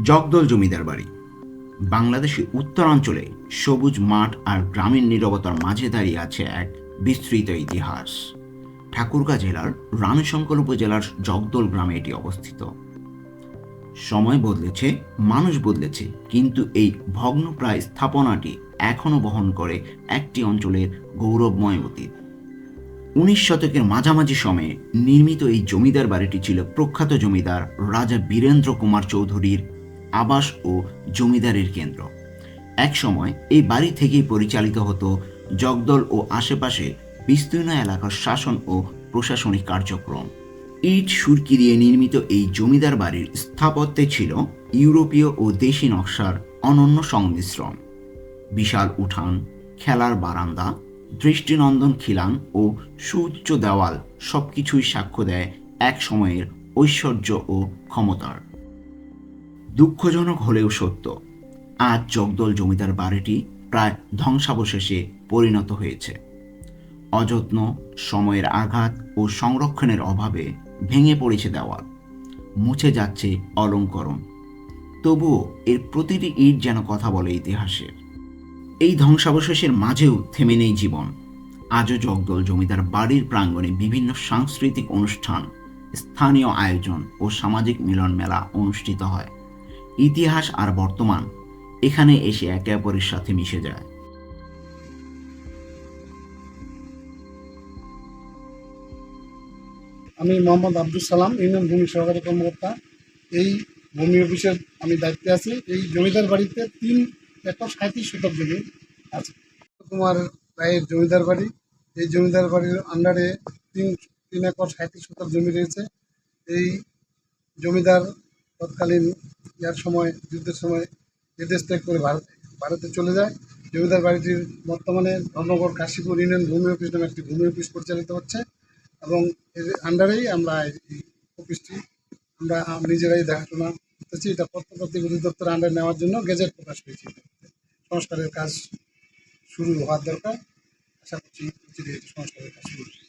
জগদল জমিদার বাড়ি বাংলাদেশের উত্তরাঞ্চলে সবুজ মাঠ আর গ্রামীণ নীরবতার মাঝে দাঁড়িয়ে আছে এক বিস্তৃত ইতিহাস। ঠাকুরগাঁ জেলার রানীশঙ্কর উপজেলার জগদল গ্রামে এটি অবস্থিত। সময় বদলেছে, মানুষ বদলেছে, কিন্তু এই ভগ্নপ্রায় স্থাপনাটি এখনও বহন করে একটি অঞ্চলের গৌরবময় অতীত। 19 শতকের মাঝামাঝি সময়ে নির্মিত এই জমিদার বাড়িটি ছিল প্রখ্যাত জমিদার রাজা বীরেন্দ্র কুমার চৌধুরীর আবাস ও জমিদারির কেন্দ্র। এক সময় এই বাড়ি থেকেই পরিচালিত হতো জগদল ও আশেপাশে বিস্তীর্ণ এলাকার শাসন ও প্রশাসনিক কার্যক্রম। ইট সুরকি দিয়ে নির্মিত এই জমিদার বাড়ির স্থাপত্যে ছিল ইউরোপীয় ও দেশি নকশার অনন্য সংমিশ্রণ। বিশাল উঠান, খেলার বারান্দা, দৃষ্টিনন্দন খিলান ও সুউচ্চ দেওয়াল সবকিছুই সাক্ষ্য দেয় এক সময়ের ঐশ্বর্য ও ক্ষমতার। দুঃখজনক হলেও সত্য, আজ জগদল জমিদার বাড়িটি প্রায় ধ্বংসাবশেষে পরিণত হয়েছে। অযত্ন, সময়ের আঘাত ও সংরক্ষণের অভাবে ভেঙে পড়েছে দেওয়াল, মুছে যাচ্ছে অলঙ্করণ। তবুও এর প্রতিটি ইট যেন কথা বলে ইতিহাসের। এই ধ্বংসাবশেষের মাঝেও থেমে নেই জীবন। আজও জগদল জমিদার বাড়ির প্রাঙ্গণে বিভিন্ন সাংস্কৃতিক অনুষ্ঠান, স্থানীয় আয়োজন ও সামাজিক মিলন মেলা অনুষ্ঠিত হয়। ইতিহাস আর বর্তমান এখানে এসে একে অপরের সাথে মিশে যায়। আমি মোহাম্মদ আব্দুল সালাম, ইউনিয়ন ভূমি সহকারী কর্মকর্তা। এই ভূমি অফিসের আমি দায়িত্বে আছি। এই জমিদার বাড়িতে 3 একর 37 শতক জমি আছে। কুমার রায়ের জমিদার বাড়ি। এই জমিদার বাড়ির আন্ডারে 3 একর 37 শতক জমি রয়েছে। এই জমিদার তৎকালীন সময়, যুদ্ধের সময় এদেশ ত্যাগ করে ভারতে চলে যায়। জমিদার বাড়িটির বর্তমানে ধর্মগড় কাশীপুর ইউনিয়ন ভূমি অফিস নামে একটি ভূমি অফিস পরিচালিত হচ্ছে এবং এর আন্ডারেই আমরা এই অফিসটি আমরা নিজেরাই দেখাশোনা করতেছি। এটা প্রত্নতাত্ত্বিক অধিদপ্তর আন্ডারে নেওয়ার জন্য গেজেট প্রকাশ পেয়েছি। সংস্কারের কাজ শুরু হওয়ার দরকার। আশা করছি সংস্কারের কাজ শুরু হবে।